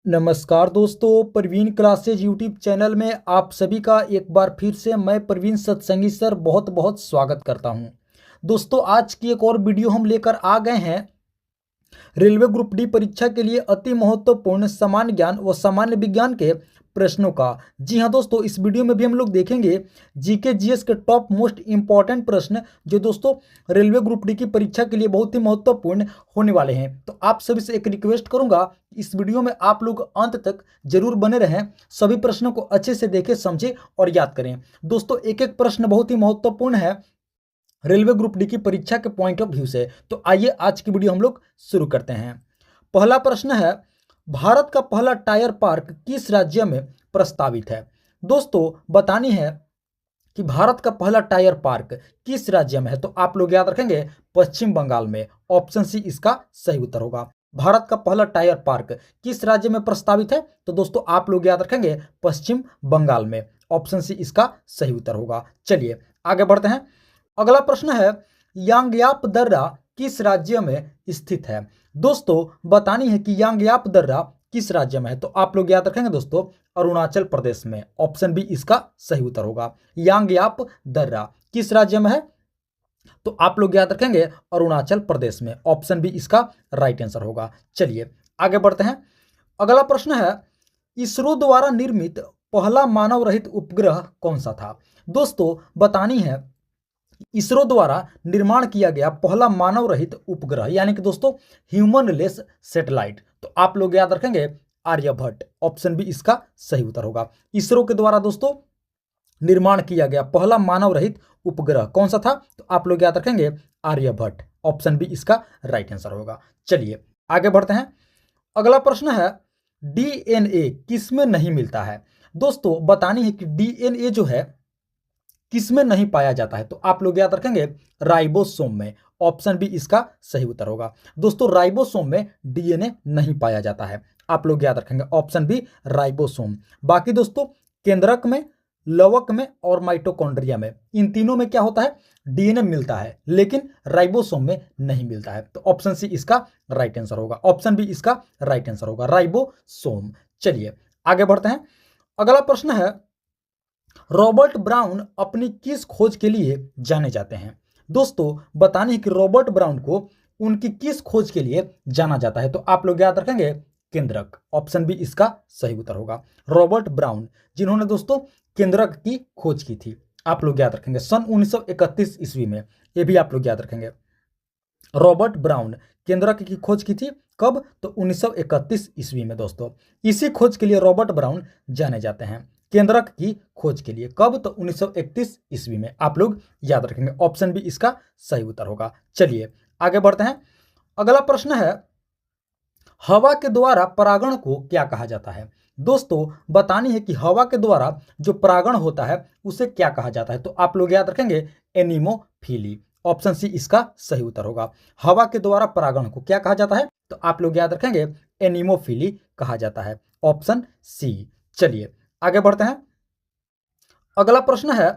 नमस्कार दोस्तों, Praveen classes YouTube channel में आप सभी का एक बार फिर से मैं प्रवीण सत्संगी सर बहुत बहुत स्वागत करता हूं। दोस्तों, आज की एक और वीडियो हम लेकर आ गए हैं रेलवे ग्रुप डी परीक्षा के लिए अति महत्वपूर्ण सामान्य ज्ञान व सामान्य विज्ञान के प्रश्नों का। जी हाँ दोस्तों, इस वीडियो में भी हम लोग देखेंगे जीके जीएस के टॉप मोस्ट इंपॉर्टेंट प्रश्न जो दोस्तों रेलवे ग्रुप डी की परीक्षा के लिए बहुत ही महत्वपूर्ण होने वाले हैं। तो आप सभी से एक रिक्वेस्ट करूंगा, इस वीडियो में आप लोग अंत तक जरूर बने रहें, सभी प्रश्नों को अच्छे से देखें, समझें और याद करें। दोस्तों, एक एक प्रश्न बहुत ही महत्वपूर्ण है रेलवे ग्रुप डी की परीक्षा के पॉइंट ऑफ व्यू से। तो आइए आज की वीडियो हम लोग शुरू करते हैं। पहला प्रश्न है, भारत का पहला टायर पार्क किस राज्य में प्रस्तावित है? दोस्तों, बतानी है कि भारत का पहला टायर पार्क किस राज्य में है। तो आप लोग याद रखेंगे पश्चिम बंगाल में। ऑप्शन सी इसका सही उत्तर होगा। भारत का पहला टायर पार्क किस राज्य में प्रस्तावित है? तो दोस्तों आप लोग याद रखेंगे पश्चिम बंगाल में। ऑप्शन सी इसका सही उत्तर होगा। चलिए आगे बढ़ते हैं। अगला प्रश्न है, यांगयाप दर्रा किस राज्य में स्थित है? दोस्तों, बतानी है कि यांगयाप दर्रा किस राज्य में है। तो आप लोग याद रखेंगे दोस्तों अरुणाचल प्रदेश में। ऑप्शन बी इसका सही उत्तर होगा। यांगयाप दर्रा किस राज्य में है? तो आप लोग याद रखेंगे अरुणाचल प्रदेश में। ऑप्शन बी इसका राइट आंसर होगा। चलिए आगे बढ़ते हैं। अगला प्रश्न है, इसरो द्वारा निर्मित पहला मानव रहित उपग्रह कौन सा था? दोस्तों, बतानी है इसरो द्वारा निर्माण किया गया पहला मानव रहित उपग्रह यानी कि दोस्तों ह्यूमन लेस सैटेलाइट। तो आप लोग याद रखेंगे आर्यभट्ट। ऑप्शन बी इसका सही उत्तर होगा। इसरो के द्वारा दोस्तों निर्माण किया गया पहला मानव रहित उपग्रह कौन सा था? तो आप लोग याद रखेंगे आर्यभट्ट। ऑप्शन बी इसका राइट आंसर होगा। चलिए आगे बढ़ते हैं। अगला प्रश्न है, डीएनए किसमें नहीं मिलता है? दोस्तों, बतानी है कि डीएनए जो है किसमें नहीं पाया जाता है। तो आप लोग याद रखेंगे राइबोसोम में। ऑप्शन बी इसका सही उत्तर होगा। दोस्तों, राइबोसोम में डीएनए नहीं पाया जाता है। आप लोग याद रखेंगे ऑप्शन बी राइबोसोम। बाकी दोस्तों केंद्रक में, लवक में और माइटोकॉन्ड्रिया में, इन तीनों में क्या होता है? डीएनए मिलता है, लेकिन राइबोसोम में नहीं मिलता है। तो ऑप्शन सी इसका राइट आंसर होगा। ऑप्शन बी इसका राइट आंसर होगा, राइबोसोम। चलिए आगे बढ़ते हैं। अगला प्रश्न है, रॉबर्ट ब्राउन अपनी किस खोज के लिए जाने जाते हैं? दोस्तों, बताने है कि रॉबर्ट ब्राउन को उनकी किस खोज के लिए जाना जाता है। तो आप लोग याद रखेंगे केंद्रक। ऑप्शन बी इसका सही उत्तर होगा। रॉबर्ट ब्राउन जिन्होंने दोस्तों केंद्रक की खोज की थी, आप लोग याद रखेंगे सन 1931 ईस्वी में। ये भी आप लोग याद रखेंगे। रॉबर्ट ब्राउन केंद्रक की खोज की थी कब? तो 1931 ईस्वी में। दोस्तों, इसी खोज के लिए रॉबर्ट ब्राउन जाने जाते हैं, केंद्रक की खोज के लिए। कब? तो 1931 ईस्वी में। आप लोग याद रखेंगे ऑप्शन बी इसका सही उत्तर होगा। चलिए आगे बढ़ते हैं। अगला प्रश्न है, हवा के द्वारा परागण को क्या कहा जाता है? दोस्तों, बतानी है कि हवा के द्वारा जो परागण होता है उसे क्या कहा जाता है। तो आप लोग याद रखेंगे एनिमोफिली। ऑप्शन सी इसका सही उत्तर होगा। हवा के द्वारा परागण को क्या कहा जाता है? तो आप लोग याद रखेंगे एनिमोफिली कहा जाता है। Option C. चलिए आगे बढ़ते हैं। अगला प्रश्न है,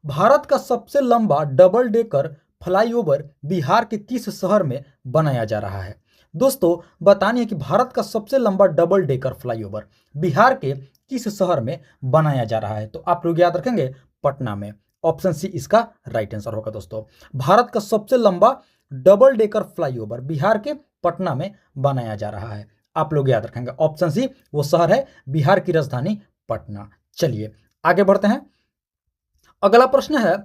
भारत का सबसे लंबा डबल डेकर फ्लाईओवर बिहार के किस शहर में बनाया जा रहा है? दोस्तों, बतानी है कि भारत का सबसे लंबा डबल डेकर फ्लाईओवर बिहार के किस शहर में बनाया जा रहा है? तो आप लोग याद रखेंगे पटना में। ऑप्शन सी इसका राइट आंसर होगा। दोस्तों, भारत का सबसे लंबा डबल डेकर फ्लाईओवर बिहार के पटना में बनाया जा रहा है। आप लोग याद रखेंगे ऑप्शन सी वो शहर है बिहार की राजधानी पटना। चलिए आगे बढ़ते हैं। अगला प्रश्न है,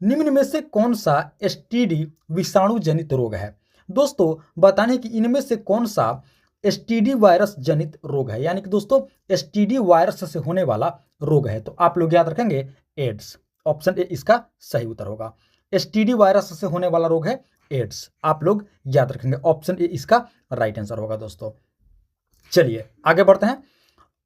निम्न में से कौन सा एसटीडी विषाणु जनित रोग है? दोस्तों, बताने कि इनमें से कौन सा एसटीडी वायरस जनित रोग है, यानी कि दोस्तों एसटीडी वायरस से होने वाला रोग है। तो आप लोग याद रखेंगे एड्स। ऑप्शन ए इसका सही उत्तर होगा। एसटीडी वायरस से होने वाला रोग है एड्स। आप लोग याद रखेंगे ऑप्शन ए इसका राइट आंसर होगा। दोस्तों, चलिए आगे बढ़ते हैं।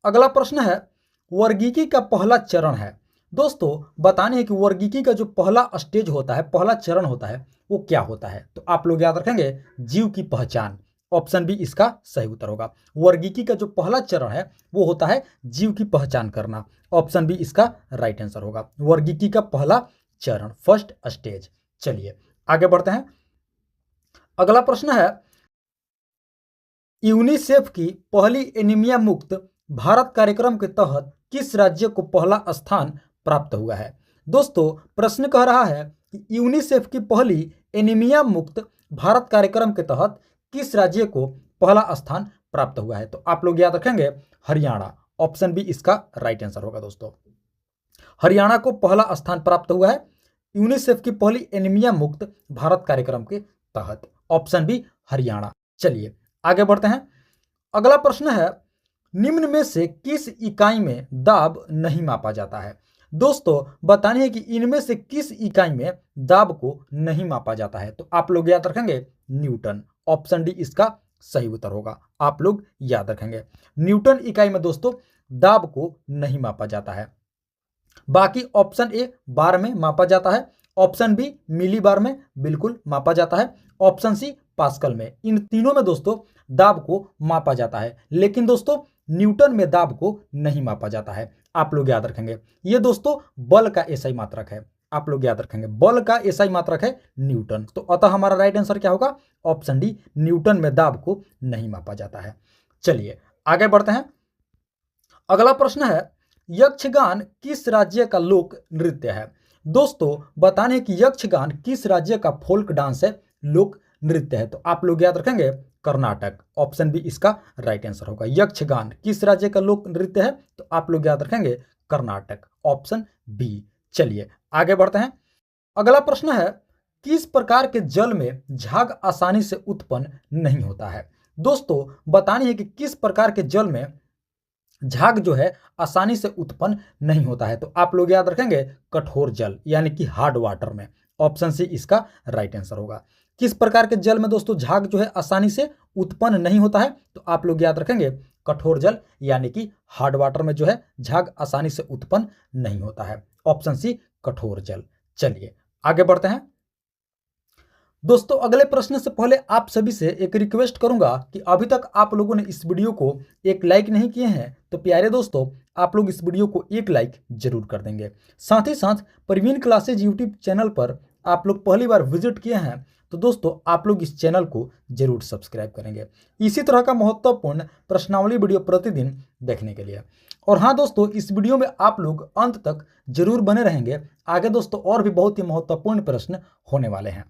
अगला प्रश्न है, वर्गीकी का पहला चरण है। दोस्तों, बताने है कि वर्गीकी का जो पहला स्टेज होता है, पहला चरण होता है, वो क्या होता है? तो आप लोग याद रखेंगे जीव की पहचान। ऑप्शन बी इसका सही उत्तर होगा। वर्गीकी का जो पहला चरण है वो होता है जीव की पहचान करना। ऑप्शन बी इसका राइट आंसर होगा। वर्गीकी का पहला चरण, फर्स्ट स्टेज। चलिए आगे बढ़ते हैं। अगला प्रश्न है, यूनिसेफ की पहली एनीमिया मुक्त भारत कार्यक्रम के तहत किस राज्य को पहला स्थान प्राप्त हुआ है? दोस्तों, प्रश्न कह रहा है कि यूनिसेफ की पहली एनीमिया मुक्त भारत कार्यक्रम के तहत किस राज्य को पहला स्थान प्राप्त हुआ है? तो आप लोग याद रखेंगे हरियाणा। ऑप्शन बी इसका राइट आंसर होगा दोस्तों। हरियाणा को पहला स्थान प्राप्त हुआ है यूनिसेफ की पहली एनीमिया मुक्त भारत कार्यक्रम के तहत। Option B Haryana. चलिए आगे बढ़ते हैं। अगला प्रश्न है, निम्न में से किस इकाई में दाब नहीं मापा जाता है? दोस्तों, बतानी है कि इनमें से किस इकाई में दाब को नहीं मापा जाता है? तो आप लोग याद रखेंगे न्यूटन। ऑप्शन डी इसका सही उत्तर होगा। आप लोग याद रखेंगे न्यूटन इकाई में दोस्तों दाब को नहीं मापा जाता है। बाकी ऑप्शन ए बार में मापा जाता है, ऑप्शन बी मिली बार में बिल्कुल मापा जाता है, ऑप्शन सी पास्कल में। इन तीनों में दोस्तों दाब को मापा जाता है, लेकिन दोस्तों न्यूटन में दाब को नहीं मापा जाता है। आप लोग याद रखेंगे ये दोस्तों बल का एसआई मात्रक है। आप लोग याद रखेंगे बल का एसआई मात्रक है न्यूटन। तो अतः हमारा राइट आंसर क्या होगा? ऑप्शन डी, न्यूटन में दाब को नहीं मापा जाता है। चलिए आगे बढ़ते हैं। अगला प्रश्न है, यक्षगान किस राज्य का लोक नृत्य है? दोस्तों, बताने कि यक्षगान किस राज्य का फोल्क डांस है, लोक नृत्य है? तो आप लोग याद रखेंगे कर्नाटक। ऑप्शन बी इसका राइट आंसर होगा। यक्षगान किस राज्य का लोक नृत्य है? तो आप लोग याद रखेंगे कर्नाटक। Option B. चलिए आगे बढ़ते हैं। अगला प्रश्न है, किस प्रकार के जल में झाग आसानी से उत्पन्न नहीं होता है? दोस्तों, बतानी है कि किस प्रकार के जल में झाग जो है आसानी से उत्पन्न नहीं होता है? तो आप लोग याद रखेंगे कठोर जल यानी कि हार्ड वाटर में। ऑप्शन सी इसका राइट आंसर होगा। किस प्रकार के जल में दोस्तों झाग जो है आसानी से उत्पन्न नहीं होता है? तो आप लोग याद रखेंगे कठोर जल यानी कि हार्ड वाटर में जो है झाग आसानी से उत्पन्न नहीं होता है। ऑप्शन सी कठोर जल। चलिए आगे बढ़ते हैं। दोस्तों, अगले प्रश्न से पहले आप सभी से एक रिक्वेस्ट करूंगा कि अभी तक आप लोगों ने इस वीडियो को एक लाइक नहीं किए हैं तो प्यारे दोस्तों आप लोग इस वीडियो को एक लाइक जरूर कर देंगे। साथ ही साथ प्रवीण क्लासेज यूट्यूब चैनल पर आप लोग पहली बार विजिट किए हैं तो दोस्तों आप लोग इस चैनल को जरूर सब्सक्राइब करेंगे इसी तरह का महत्वपूर्ण प्रश्नावली वीडियो प्रतिदिन देखने के लिए। और हाँ दोस्तों, इस वीडियो में आप लोग अंत तक जरूर बने रहेंगे। आगे दोस्तों और भी बहुत ही महत्वपूर्ण प्रश्न होने वाले हैं।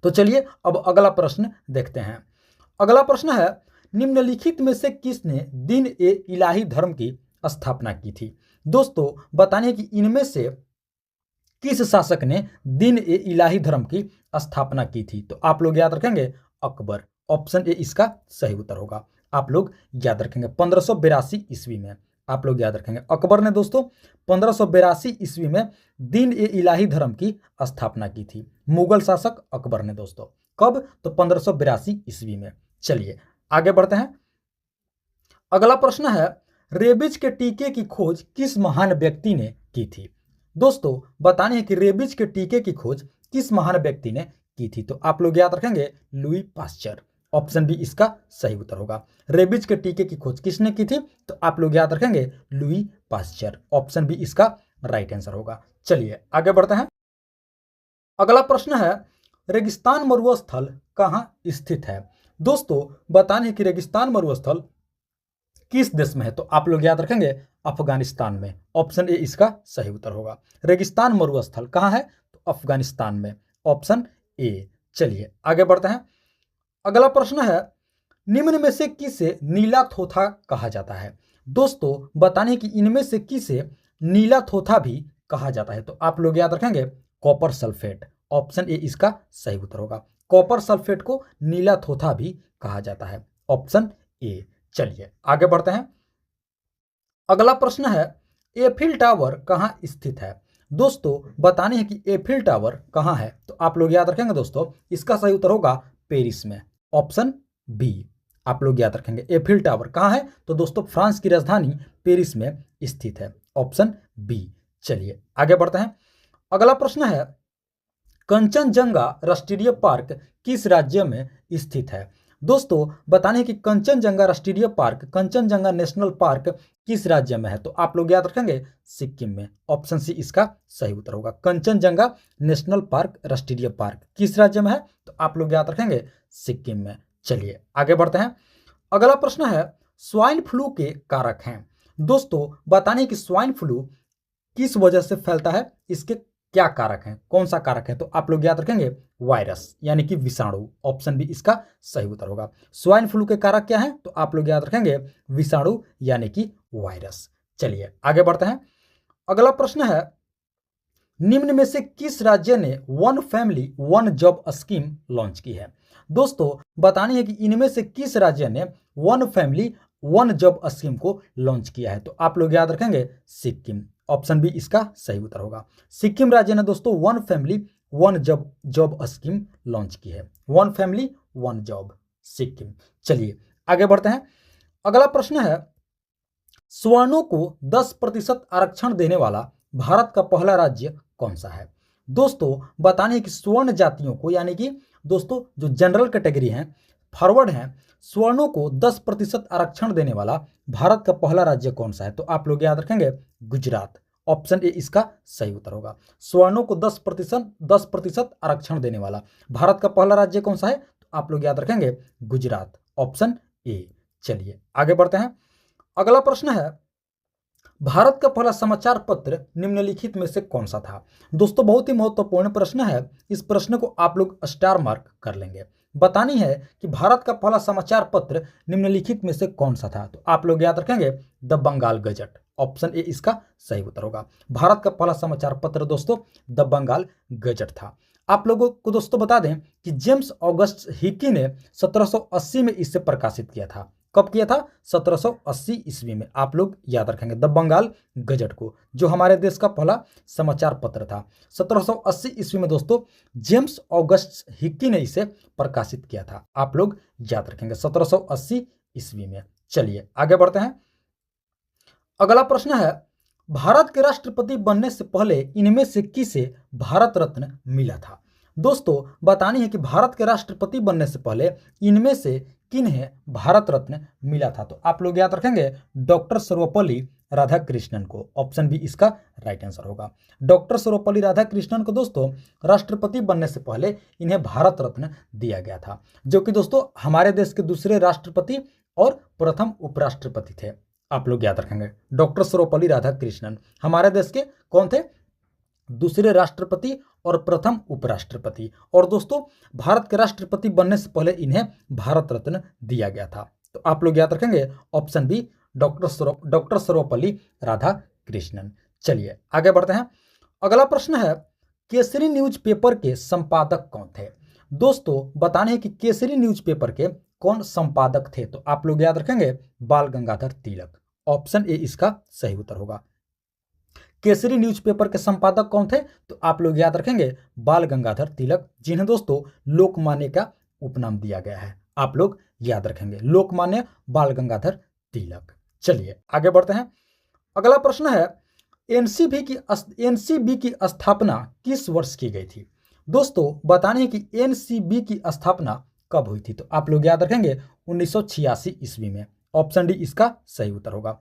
तो चलिए अब अगला प्रश्न देखते हैं। अगला प्रश्न है, निम्नलिखित में से किसने दिन ए इलाही धर्म की स्थापना की थी? दोस्तों, बताने कि इनमें से किस शासक ने दिन ए इलाही धर्म की स्थापना की थी? तो आप लोग याद रखेंगे अकबर। ऑप्शन ए इसका सही उत्तर होगा। आप लोग याद रखेंगे 1582 ईस्वी में। आप लोग याद रखेंगे अकबर ने दोस्तों 1582 ईस्वी में दिन ए इलाही धर्म की स्थापना की थी। मुगल शासक अकबर ने दोस्तों। कब? तो 1582 ईस्वी में। चलिए आगे बढ़ते हैं। अगला प्रश्न है, रेबीज के टीके की खोज किस महान व्यक्ति ने की थी? दोस्तों, बताने हैं कि रेबीज के टीके की खोज किस महान व्यक्ति ने की थी? तो आप लोग याद रखेंगे लुई पास्चर। ऑप्शन बी इसका सही उत्तर होगा। रेबीज के टीके की खोज किसने की थी? तो आप लोग याद रखेंगे लुई पास्चर। ऑप्शन बी इसका राइट आंसर होगा। चलिए आगे बढ़ते हैं। अगला प्रश्न है, रेगिस्तान मरुस्थल कहाँ स्थित है? दोस्तों, बताने कि रेगिस्तान मरुस्थल किस देश में है? तो आप लोग याद रखेंगे अफगानिस्तान में। ऑप्शन ए इसका सही उत्तर होगा। रेगिस्तान मरुस्थल कहाँ है? तो अफगानिस्तान में। Option A. चलिए आगे बढ़ते हैं। अगला प्रश्न है, निम्न में से किसे नीला थोथा कहा जाता है? दोस्तों, बताने कि इनमें से किसे नीला थोथा भी कहा जाता है? तो आप लोग याद रखेंगे कॉपर सल्फेट। ऑप्शन ए इसका सही उत्तर होगा। कॉपर सल्फेट को नीला थोथा भी कहा जाता है। Option A. चलिए आगे बढ़ते हैं। अगला प्रश्न है, एफिल टावर कहाँ स्थित है? दोस्तों, बताने हैं कि एफिल टावर कहाँ है? तो आप लोग याद रखेंगे दोस्तों इसका सही उत्तर होगा पेरिस में। Option B. आप लोग याद रखेंगे एफिल टावर कहाँ है? तो दोस्तों फ्रांस की राजधानी पेरिस में स्थित है। Option B. चलिए आगे बढ़ते हैं। अगला प्रश्न है, कंचनजंगा राष्ट्रीय पार्क किस राज्य में स्थित है? दोस्तों, बताने कि कंचनजंगा राष्ट्रीय पार्क, कंचनजंगा नेशनल पार्क किस राज्य में है? तो आप लोग याद रखेंगे सिक्किम में। ऑप्शन सी इसका सही उत्तर होगा। कंचनजंगा नेशनल पार्क राष्ट्रीय पार्क किस राज्य में है? तो आप लोग याद रखेंगे सिक्किम में। चलिए आगे बढ़ते हैं। अगला प्रश्न है स्वाइन फ्लू के कारक हैं। दोस्तों बताने कि स्वाइन फ्लू किस वजह से फैलता है, इसके क्या कारक हैं, कौन सा कारक है, तो आप लोग याद रखेंगे वायरस यानी कि विषाणु। ऑप्शन बी इसका सही उत्तर होगा। स्वाइन फ्लू के कारक क्या हैं, तो आप लोग याद रखेंगे विषाणु यानी कि वायरस। चलिए आगे बढ़ते हैं। अगला प्रश्न है निम्न में से किस राज्य ने one family one job scheme launch की है। दोस्तों बतानी है कि इनमें से किस राज्य ने one family one job scheme को लॉन्च किया है, तो आप लोग याद रखेंगे सिक्किम। ऑप्शन बी इसका सही उत्तर होगा। सिक्किम राज्य ने दोस्तों one family one job scheme launch की है। One family one job Sikkim. चलिए आगे बढ़ते हैं। अगला प्रश्न है सवर्णों को 10% आरक्षण देने वाला भारत का पहला राज्य कौन सा है। दोस्तों बताने कि स्वर्ण जातियों को यानी कि दोस्तों जो जनरल कैटेगरी हैं, फॉरवर्ड हैं, स्वर्णों को 10% आरक्षण देने वाला भारत का पहला राज्य कौन सा है, तो आप लोग याद रखेंगे गुजरात। ऑप्शन ए इसका सही उत्तर होगा। स्वर्णों को 10% आरक्षण देने वाला भारत का पहला राज्य कौन सा है, तो आप लोग याद रखेंगे गुजरात। Option A. चलिए आगे बढ़ते हैं। अगला प्रश्न है भारत का पहला समाचार पत्र निम्नलिखित में से कौन सा था। दोस्तों बहुत ही महत्वपूर्ण प्रश्न है, इस प्रश्न को आप लोग स्टार मार्क कर लेंगे। बतानी है कि भारत का पहला समाचार पत्र निम्नलिखित में से कौन सा था, तो आप लोग याद रखेंगे the Bengal gazette. Option A इसका सही उत्तर होगा। भारत का पहला समाचार पत्र दोस्तों द बंगाल गजट था। आप लोगों को दोस्तों बता दें कि जेम्स ऑगस्ट हिकी ने 1780 में इसे प्रकाशित किया था। कब किया था, 1780 ईस्वी में। आप लोग याद रखेंगे द बंगाल गजट को, जो हमारे देश का पहला समाचार पत्र था। 1780 ईस्वी में दोस्तों जेम्स ऑगस्ट हिकी ने इसे प्रकाशित किया था। आप लोग याद रखेंगे 1780 ईस्वी में। चलिए आगे बढ़ते हैं। अगला प्रश्न है भारत के राष्ट्रपति बनने से पहले इनमें से किसे भारत रत्न मिला था। दोस्तों बतानी है कि भारत के राष्ट्रपति बनने से पहले इनमें से किन्हें भारत रत्न मिला था, तो आप लोग याद रखेंगे डॉक्टर सर्वपल्ली राधाकृष्णन को। ऑप्शन बी इसका राइट आंसर होगा। डॉक्टर सर्वपल्ली राधाकृष्णन को दोस्तों राष्ट्रपति बनने से पहले इन्हें भारत रत्न दिया गया था, जो कि दोस्तों हमारे देश के दूसरे राष्ट्रपति और प्रथम उपराष्ट्रपति थे। आप लोग याद रखेंगे डॉक्टर सर्वपल्ली राधाकृष्णन हमारे देश के कौन थे, दूसरे राष्ट्रपति और प्रथम उपराष्ट्रपति। और दोस्तों भारत के राष्ट्रपति बनने से पहले इन्हें भारत रत्न दिया गया था, तो आप लोग याद रखेंगे option B doctor Sarvepalli Radhakrishnan. चलिए आगे बढ़ते हैं। अगला प्रश्न है केसरी न्यूज़पेपर के संपादक कौन थे। दोस्तों बताने हैं कि केसरी न्यूज़पेपर के कौन संपादक थे, तो आप लोग याद रखेंगे बाल गंगाधर तिलक। ऑप्शन ए इसका सही उत्तर होगा। केसरी न्यूज़पेपर के संपादक कौन थे, तो आप लोग याद रखेंगे बाल गंगाधर तिलक, जिन्हें दोस्तों लोकमान्य का उपनाम दिया गया है। आप लोग याद रखेंगे लोकमान्य बाल गंगाधर तिलक। चलिए आगे बढ़ते हैं। अगला प्रश्न है एनसीबी की स्थापना किस वर्ष की गई थी। दोस्तों बताने हैं कि एनसीबी की स्थापना कब हुई थी, तो आप लोग याद रखेंगे 1986 ईस्वी में। ऑप्शन डी इसका सही उत्तर होगा।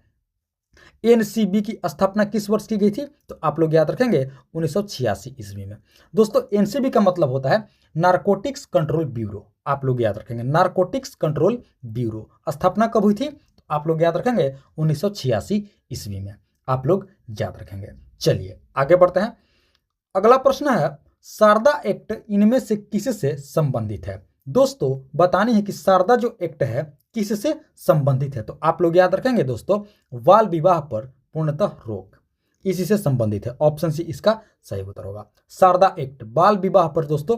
एनसीबी की स्थापना किस वर्ष की गई थी, तो आप लोग याद रखेंगे 1986 ईस्वी में। दोस्तों एनसीबी का मतलब होता है नारकोटिक्स कंट्रोल ब्यूरो। आप लोग याद रखेंगे नारकोटिक्स कंट्रोल ब्यूरो। स्थापना कब हुई थी, तो आप लोग याद रखेंगे 1986 ईस्वी में। आप लोग याद रखेंगे। चलिए आगे बढ़ते हैं। अगला प्रश्न है शारदा एक्ट इनमें से किससे संबंधित है। दोस्तों बतानी है कि शारदा जो एक्ट है किससे संबंधित है, तो आप लोग याद रखेंगे दोस्तों बाल विवाह पर पूर्णतः रोक, इसी से संबंधित है। ऑप्शन सी इसका सही उत्तर होगा। शारदा एक्ट बाल विवाह पर दोस्तों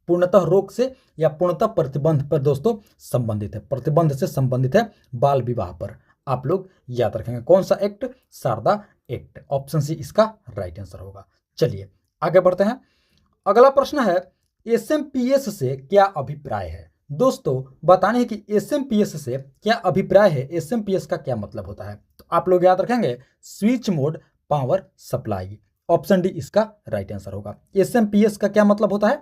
पूर्णतः रोक से या पूर्णतः प्रतिबंध पर दोस्तों संबंधित है। प्रतिबंध से संबंधित है बाल विवाह पर। आप लोग याद रखेंगे कौन सा act, Sharda act. Option C इसका राइट आंसर होगा। चलिए आगे बढ़ते हैं। अगला प्रश्न है एसएमपीएस से क्या अभिप्राय है। दोस्तों बताने हैं कि एसएमपीएस से क्या अभिप्राय है, एसएमपीएस का क्या मतलब होता है, तो आप लोग याद रखेंगे switch mode power supply. Option D इसका राइट आंसर होगा। एसएमपीएस का क्या मतलब होता है,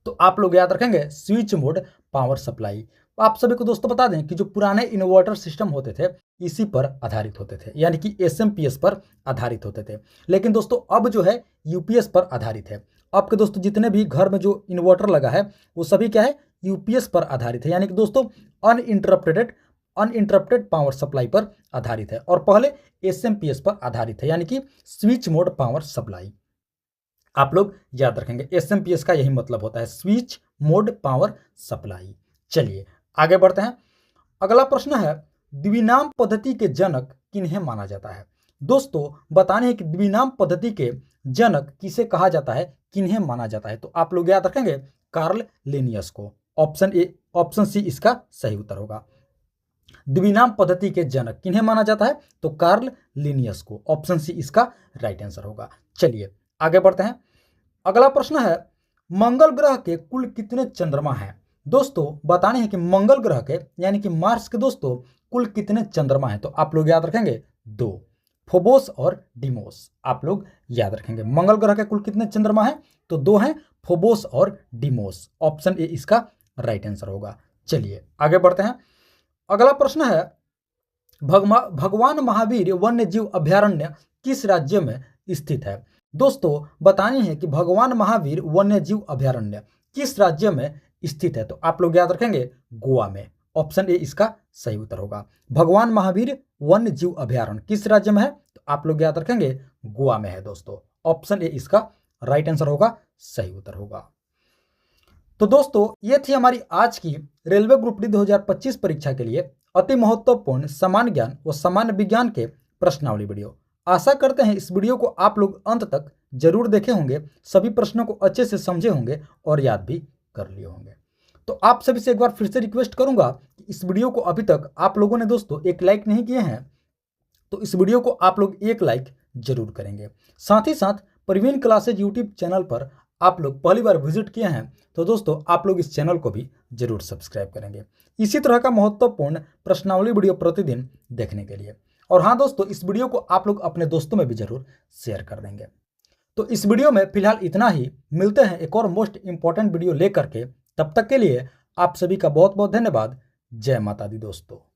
तो आप लोग याद रखेंगे स्विच मोड पावर सप्लाई। आप सभी को दोस्तों बता दें कि जो पुराने इन्वर्टर सिस्टम होते थे इसी पर आधारित होते थे, यानी कि एसएमपीएस पर आधारित होते थे। लेकिन दोस्तों अब जो है यूपीएस पर आधारित है। अब के दोस्तों जितने भी घर में जो इन्वर्टर लगा है वो सभी क्या है, यूपीएस पर आधारित है, यानी कि दोस्तों अनइंटरप्टेड पावर सप्लाई पर आधारित है, और पहले एसएमपीएस पर आधारित है, यानी कि स्विच मोड पावर सप्लाई। आप लोग याद रखेंगे, एसएमपीएस का यही मतलब होता है, स्विच मोड पावर सप्लाई। चलिए आगे बढ़ते हैं। अगला प्रश्न है, द्विनाम पद्धति के जनक किन्हें माना जाता है। दोस्तों बताने हैं कि द्विनाम पद्धति के जनक किसे कहा जाता है, किन्हें माना जाता है। तो आप लोग याद रखेंगे कार्ल लिनियस को। ऑप्शन सी इसका सही उत्तर होगा। द्विनाम पद्धति के जनक किन्हें माना जाता है, तो कार्ल लिनियस को। ऑप्शन सी इसका राइट आंसर होगा। चलिए आगे बढ़ते हैं। अगला प्रश्न है, मंगल ग्रह के कुल कितने चंद्रमा हैं। दोस्तों बताने हैं कि मंगल ग्रह के यानी कि मार्स के दोस्तों कुल कितने चंद्रमा हैं। तो आप लोग याद रखेंगे 2, फोबोस और डिमोस। आप लोग याद रखेंगे मंगल ग्रह के कुल कितने चंद्रमा हैं, तो 2 हैं, फोबोस और डिमोस। ऑप्शन ए इसका राइट आंसर होगा। चलिए आगे बढ़ते हैं। अगला प्रश्न है, भगवान महावीर वन्य जीव अभयारण्य किस राज्य में स्थित है। दोस्तों बतानी है कि भगवान महावीर वन्य जीव अभयारण्य किस राज्य में स्थित है। तो आप लोग याद रखेंगे गोवा में। ऑप्शन ए इसका सही उत्तर होगा। भगवान महावीर वन्य जीव अभयारण्य किस राज्य में है, तो आप लोग याद रखेंगे गोवा में है दोस्तों। ऑप्शन ए इसका राइट आंसर होगा, सही उत्तर होगा। तो दोस्तों ये थी हमारी आज की रेलवे ग्रुप डी 2025 परीक्षा के लिए अति महत्वपूर्ण सामान्य ज्ञान व सामान्य विज्ञान के प्रश्नावली वीडियो। आशा करते हैं इस वीडियो को आप लोग अंत तक जरूर देखे होंगे, सभी प्रश्नों को अच्छे से समझे होंगे और याद भी कर लिए होंगे। तो आप सभी से एक बार फिर से रिक्वेस्ट करूंगा कि इस वीडियो को अभी तक आप लोगों ने दोस्तों एक लाइक नहीं किए हैं, तो इस वीडियो को आप लोग एक लाइक जरूर करेंगे। साथ ही साथ प्रवीण क्लासेज यूट्यूब चैनल पर आप लोग पहली बार विजिट किए हैं, तो दोस्तों आप लोग इस चैनल को भी जरूर सब्सक्राइब करेंगे इसी तरह का महत्वपूर्ण प्रश्नावली वीडियो प्रतिदिन देखने के लिए। और हाँ दोस्तों, इस वीडियो को आप लोग अपने दोस्तों में भी जरूर शेयर कर देंगे। तो इस वीडियो में फिलहाल इतना ही, मिलते हैं एक और मोस्ट इंपॉर्टेंट वीडियो लेकर के। तब तक के लिए आप सभी का बहुत बहुत धन्यवाद। जय माता दी दोस्तों।